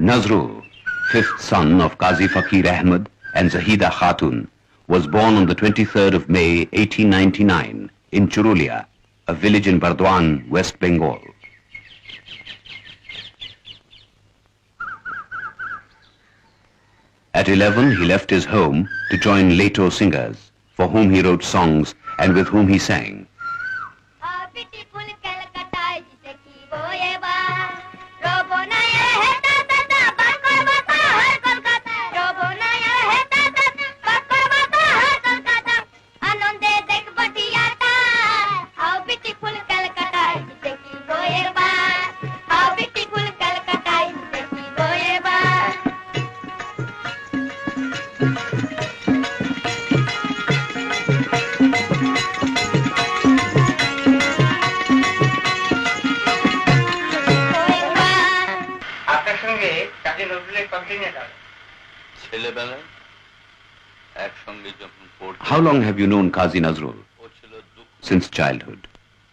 Nazrul, fifth son of Kazi Fakir Ahmed and Zahida Khatun, was born on the 23rd of May 1899 in Churulia, a village in Bardwan, West Bengal. At 11, he left his home to join Leto singers, for whom he wrote songs and with whom he sang. How long have you known Kazi Nazrul? Since childhood.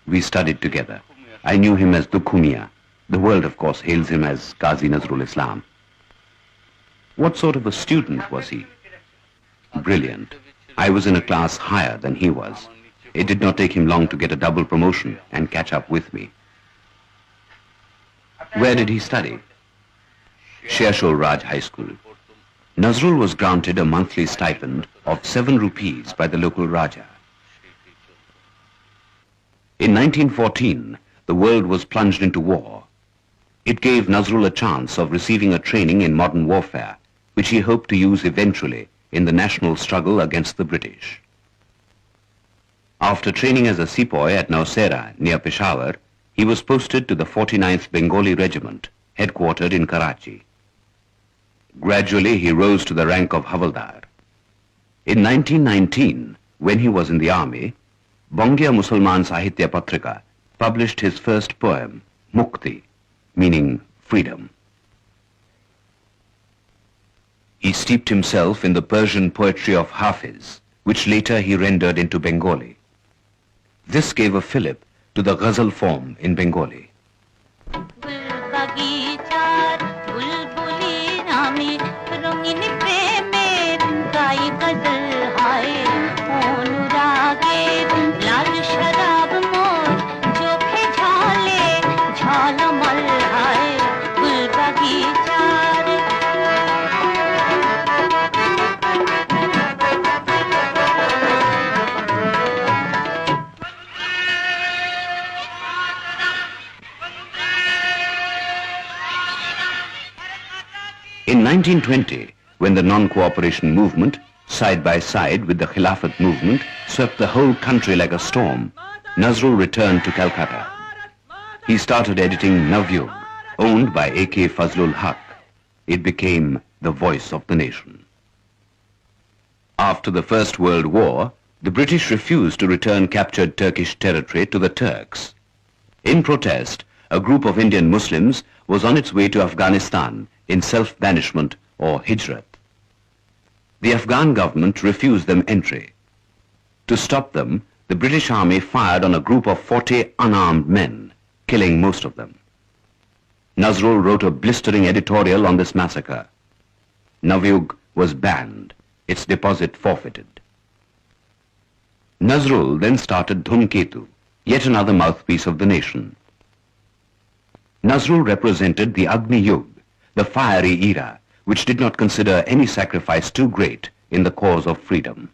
We studied together. I knew him as Dukhumia. The world, of course, hails him as Kazi Nazrul Islam. What sort of a student was he? Brilliant. I was in a class higher than he was. It did not take him long to get a double promotion and catch up with me. Where did he study? Shershore Raj High School. Nazrul was granted a monthly stipend of 7 rupees by the local Raja. In 1914, the world was plunged into war. It gave Nazrul a chance of receiving a training in modern warfare, which he hoped to use eventually in the national struggle against the British. After training as a sepoy at Nausera, near Peshawar, he was posted to the 49th Bengali Regiment, headquartered in Karachi. Gradually, he rose to the rank of Havaldar. In 1919, when he was in the army, Bangiya Musalman Sahitya Patrika published his first poem, Mukti, meaning freedom. He steeped himself in the Persian poetry of Hafiz, which later he rendered into Bengali. This gave a fillip to the ghazal form in Bengali. In 1920, when the non-cooperation movement, side by side with the Khilafat movement, swept the whole country like a storm, Nazrul returned to Calcutta. He started editing Navyug, owned by A.K. Fazlul Haq. It became the voice of the nation. After the First World War, the British refused to return captured Turkish territory to the Turks. In protest, a group of Indian Muslims was on its way to Afghanistan in self-banishment or hijrat. The Afghan government refused them entry. To stop them, the British Army fired on a group of 40 unarmed men, killing most of them. Nazrul wrote a blistering editorial on this massacre. Navyug was banned, its deposit forfeited. Nazrul then started Dhumketu, yet another mouthpiece of the nation. Nazrul represented the Agni Yug, the fiery era, which did not consider any sacrifice too great in the cause of freedom.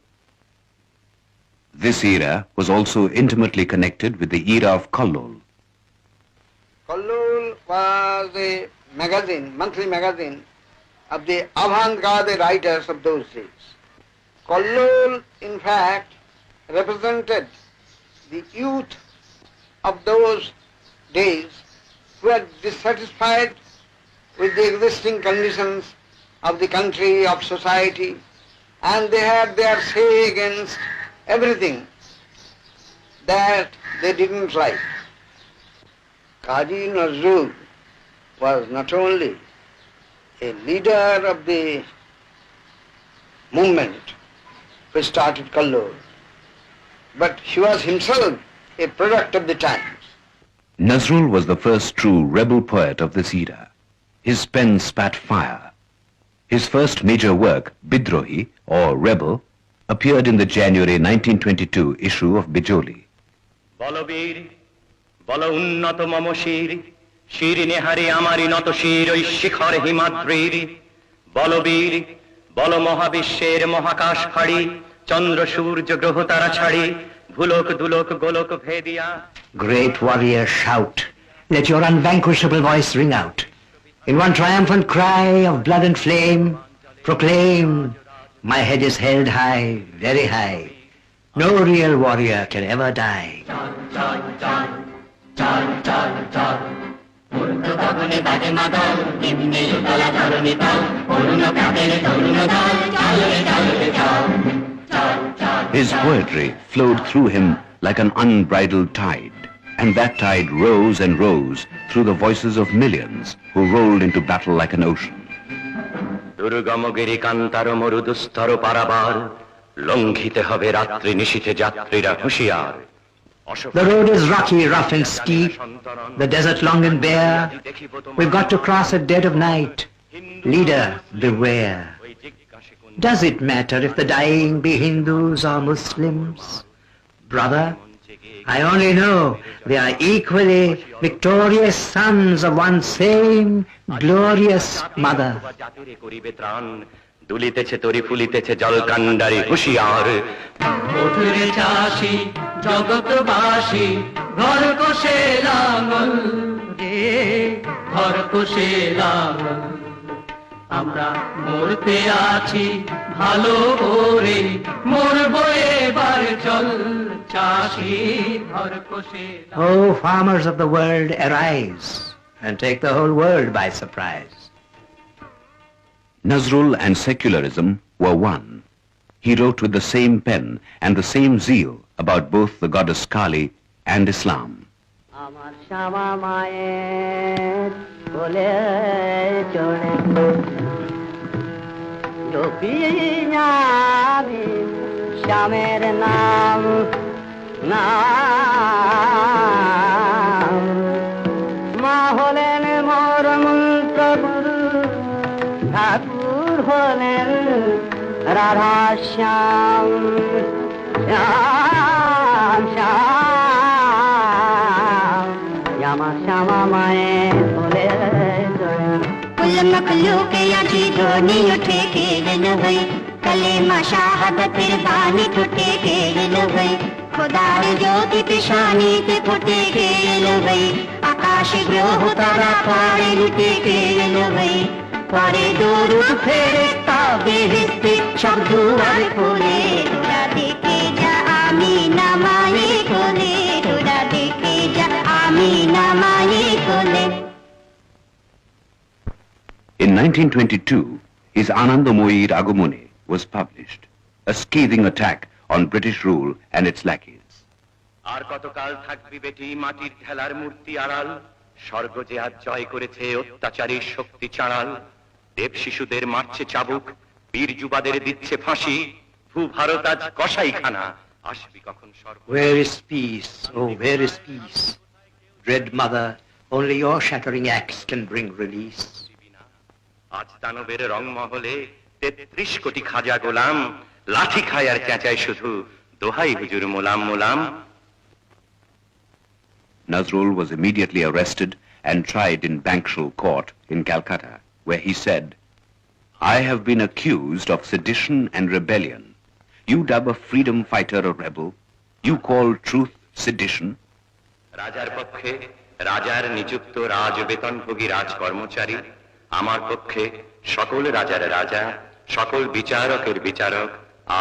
This era was also intimately connected with the era of Kallol. Kallol was a magazine, monthly magazine of the avant-garde writers of those days. Kallol, in fact, represented the youth of those days who were dissatisfied with the existing conditions of the country, of society, and they had their say against everything that they didn't like. Kazi Nazrul was not only a leader of the movement which started Kallol, but he was himself a product of the times. Nazrul was the first true rebel poet of this era. his pen spat fire. His first major work, Bidrohi, or Rebel, appeared in the January 1922 issue of Bijoli. Balbir বল উন্নত মম শির শির নেহারে আমারি নত শির ওই শিখর হিমাদ্রির বলবীর বল মহাবিশ্বের মহাকাশ ফাড়ি চন্দ্র সূর্য গ্রহ তারা ছাড়ি ভুলোক দুলোক গোলক ভেদিয়া. Great warrior, shout, let your unvanquishable voice ring out. In one triumphant cry of blood and flame, proclaim, my head is held high, very high. No real warrior can ever die. His poetry flowed through him like an unbridled tide, and that tide rose and rose through the voices of millions who rolled into battle like an ocean. Durgamgiri কান্তার মরুদুস্তর পারাবার লঙ্ঘিতে হবে রাত্রি নিশীথে যাত্রীরা হুঁশিয়ার. The road is rocky, rough and steep, the desert long and bare. We've got to cross at dead of night. Leader, beware. Does it matter if the dying be Hindus or Muslims? Brother, I only know they are equally victorious sons of one same glorious mother. দুলিতেছে তরি ফুলিতেছে জলকান্ডারি হুঁশিয়ার. ওঠরে চাষি জগৎবাসী ঘর কোষে লাঙল রে ঘর কোষে লাঙল. আমরা মরতে আছি ভালো করে মরবো এবার চল চাষি ঘর কোষে. Oh, farmers of the world, arise and take the whole world by surprise. Nazrul and secularism were one. He wrote with the same pen and the same zeal about both the goddess Kali and Islam. আমার শ্যামা মায়ের কোলে চড়ে জপিয়ামি শ্যামের নাম নাম মা হলেন মোর মন্ত্র গুরু ঠাকুর হলেন রাধা শ্যাম শ্যাম শ্যাম আমার শ্যামা মায়ের কোলে कुल मखलूक के अजी धोनी उठे के लवई कलेमा शहादत बानी टूटे के लवई खुदा रे ज्योति पिशानी के फुटे के लवई आकाश ग्रह तारा पारे लुटे के लवई पारे दूर फेरे ताबे हिस्ते शब्द दुआर खोले তোরা দেখে যা আমি নামায়ে কোলে তোরা দেখে যা আমি নামায়ে কোলে. In 1922, his Anandamoyi Ragumune was published, a scathing attack on British rule and its lackeys. আর কতকাল থাকবি বেটি মাটির ঠেলার মূর্তি আড়াল স্বর্গ যে আজ জয় করেছে অত্যাচারী শক্তি চাড়াল দেব শিশুদের মারছে চাবুক বীর যুবাদের দিচ্ছে ফাঁসি ভূ ভারত আজ কসাইখানা আসবি কখন সর্ব. Where is peace? Oh, where is peace? Dread mother, only your shattering axe can bring release. আজ দানবের রংমহলে ৩৩ কোটি খাজা গোলাম লাঠি খায় আর চেঁচায় শুধু দোহাই হুজুর মোলাম মোলাম. Nazrul was immediately arrested and tried in Bankshal Court in Calcutta, where he said, I have been accused of sedition and rebellion. You dub a freedom fighter a rebel. You call truth sedition. রাজার পক্ষে রাজার নিযুক্ত রাজবেতনভোগী রাজকর্মচারী আমার পক্ষে সকল রাজার রাজা সকল বিচারকের বিচারক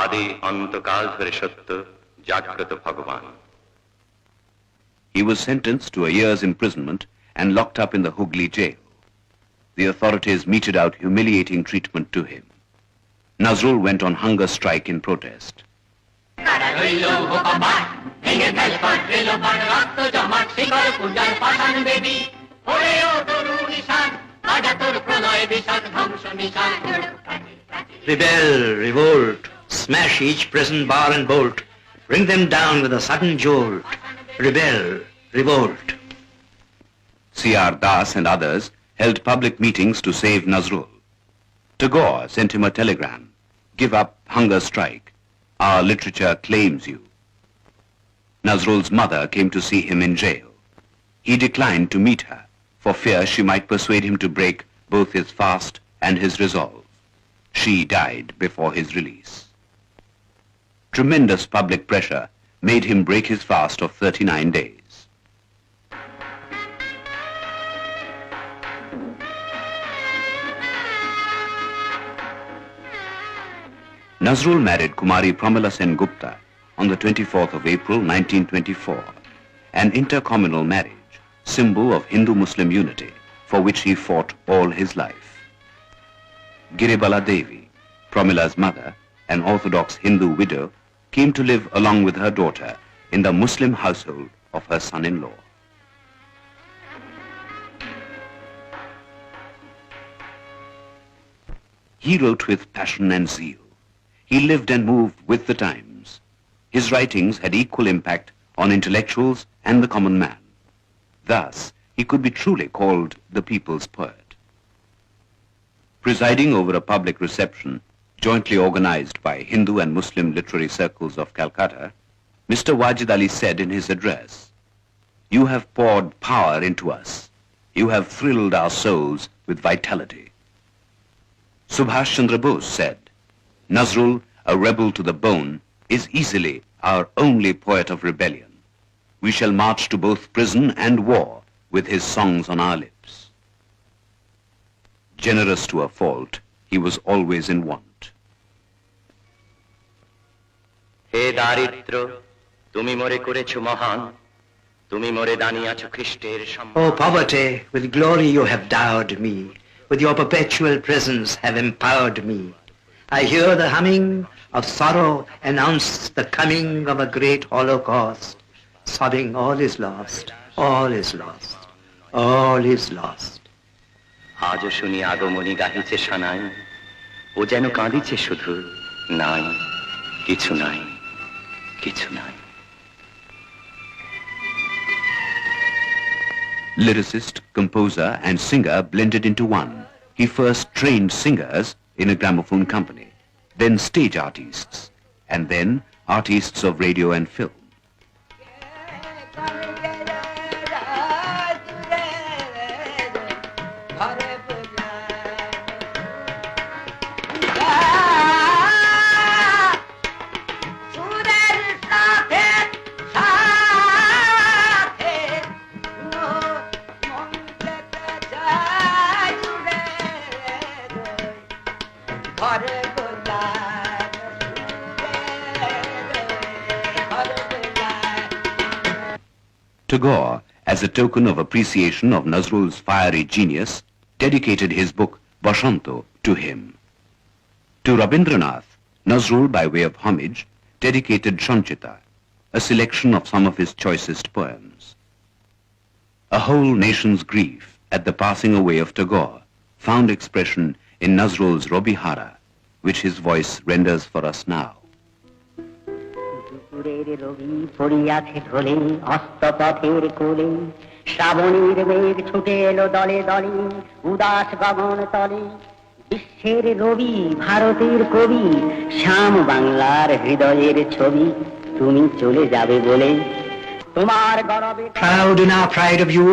আদি অন্তকাল ধরে সত্য জাগ্রত ভগবান. He was sentenced to a year's imprisonment and locked up in the Hooghly jail. The authorities meted out humiliating treatment to him. Nazrul went on hunger strike in protest. Rebel, revolt, smash each prison bar and bolt, bring them down with a sudden jolt. Rebel, revolt. C.R. Das and others held public meetings to save Nazrul. Tagore sent him a telegram, "Give up hunger strike. Our literature claims you." Nazrul's mother came to see him in jail. He declined to meet her for fear she might persuade him to break both his fast and his resolve. She died before his release. Tremendous public pressure made him break his fast of 39 days. Nazrul married Kumari Pramila Sen Gupta on the 24th of April 1924, an intercommunal marriage, symbol of Hindu-Muslim unity, for which he fought all his life. Giribala Devi, Pramila's mother, an Orthodox Hindu widow, came to live along with her daughter in the Muslim household of her son-in-law. He wrote with passion and zeal. He lived and moved with the times. His writings had equal impact on intellectuals and the common man. Thus, he could be truly called the people's poet. Presiding over a public reception jointly organized by Hindu and Muslim literary circles of Calcutta, Mr. Wajid Ali said in his address, "You have poured power into us. You have thrilled our souls with vitality." Subhash Chandra Bose said, "Nazrul, a rebel to the bone, is easily our only poet of rebellion. We shall march to both prison and war with his songs on our lips." Generous to a fault, he was always in want. হে দারিদ্র তুমি মোরে করেছো মহান তুমি মোরে দানিয়াছো খ্রিস্টের সম্মান O poverty, with glory you have dowered me, with your perpetual presence have empowered me. I hear the humming of sorrow announce the coming of a great holocaust, sobbing all is lost, all is lost, all is lost. আজও শুনি আগমনী গাহিছে সানাই ও যেন কাঁদিছে শুধু নাই কিছু নাই কিছু নাই Lyricist, composer and singer blended into one. He first trained singers in a gramophone company, then stage artists, and then artists of radio and film. Tagore, as a token of appreciation of Nazrul's fiery genius, dedicated his book Bashanto to him. To Rabindranath, Nazrul, by way of homage, dedicated Sanchita, a selection of some of his choicest poems. A whole nation's grief at the passing away of Tagore found expression in Nazrul's Robihara, which his voice renders for us now. রবি পড়িয়াছে ঢলে অস্তপথের কোলে শ্রাবণীর মেঘ ছুটে এলো দলে দলে উদাস গগন তলে বিশ্বের রবি ভারতের কবি শ্যাম বাংলার হৃদয়ের ছবি তুমি চলে যাবে বলে তোমার গরবে Proud in our pride of you,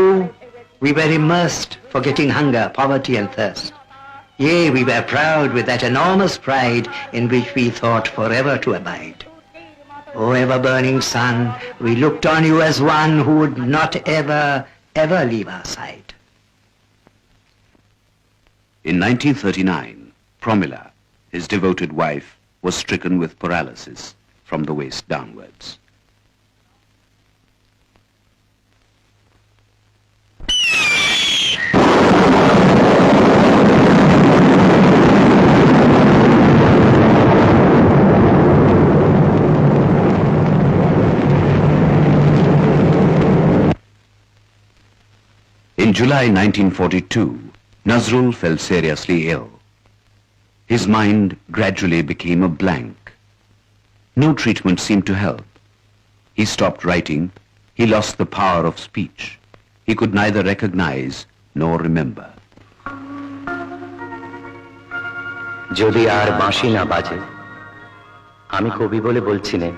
we were immersed, forgetting hunger, poverty and thirst. Yea, we were proud with that enormous pride in which we thought forever to abide. O ever-burning sun, we looked on you as one who would not ever, ever leave our side. In 1939, Pramila, his devoted wife, was stricken with paralysis from the waist downwards. In July 1942, Nazrul fell seriously ill. His mind gradually became a blank. No treatment seemed to help. He stopped writing. He lost the power of speech. He could neither recognize nor remember. যদি আর বাঁশি না বাজে, আমি কবি বলে বলছি না,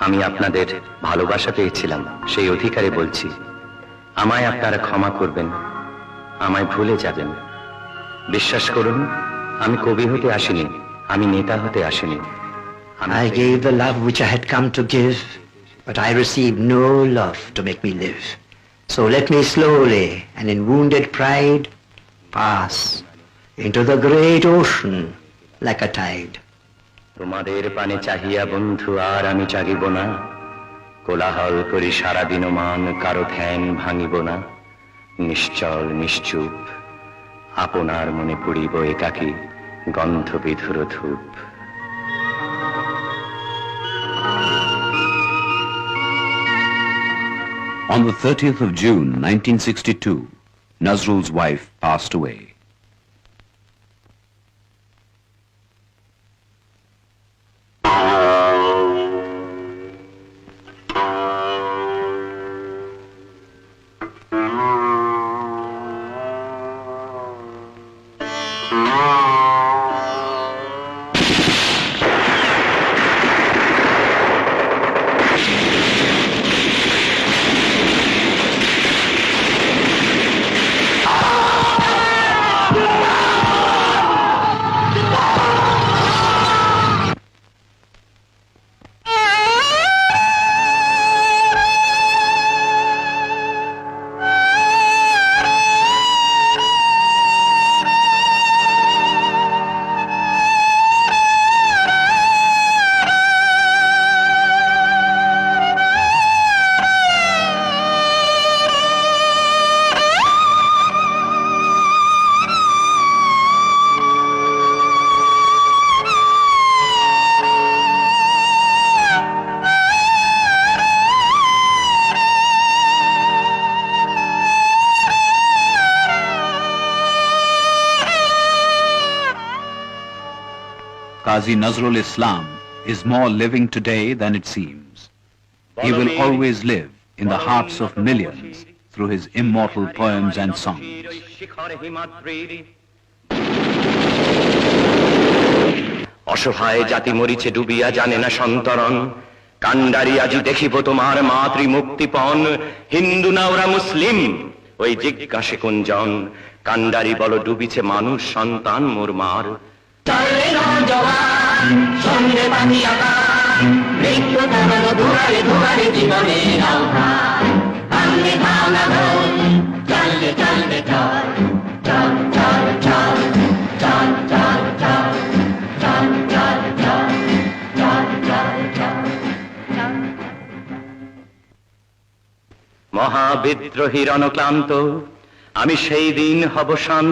আমি আপনাদের ভালোবাসা পেয়েছিলাম, সেই অধিকারে বলছি। আমায় আপনারা ক্ষমা করবেন, আমায় ভুলে যাবেন। বিশ্বাস করুন, আমি কবি হতে আসিনি, আমি নেতা হতে আসিনি। I gave the love which I had come to give, but I received no love to make me live. So let me slowly and in wounded pride pass into the great ocean like a tide. তোমাদের পানে চাহিয়া বন্ধু আর আমি চাহিব না, কোলাহল করি সারাদিন মান, কারো ধ্যান ভাঙিব না। নিশ্চল নিশ্চুপ আপনার মনে পড়িব একাকী, গন্ধ বিধুর ধূপ। On the 30th of June, 1962, Nazrul's wife passed away. Kazi Nazrul Islam is more living today than it seems. He will always live in the hearts of millions through his immortal poems and songs. অসহায় জাতি মরিছে ডুবিয়া, জানে না সন্তরণ। কান্ডারি আজি দেখিব তোমার মাতৃ মুক্তিপণ। হিন্দু না ওরা মুসলিম, ওই জিজ্ঞাসে কুঞ্জন। কান্ডারি বল ডুবিছে মানুষ, সন্তান মোর মার। চলে নওজওয়ান, সঙ্গে পাখি আকাশ, মৃত্যু তরল দুয়ারে দুয়ারে জীবনের আহ্বান। ভাঙলে ভাঙা ঘর, চলবে চলবে চল, চল চল চল, চল চল চল, চল চল চল, চল চল চল। মহাবিদ্রোহীর অনক্লান্ত, আমি সেই দিন হব শান্ত।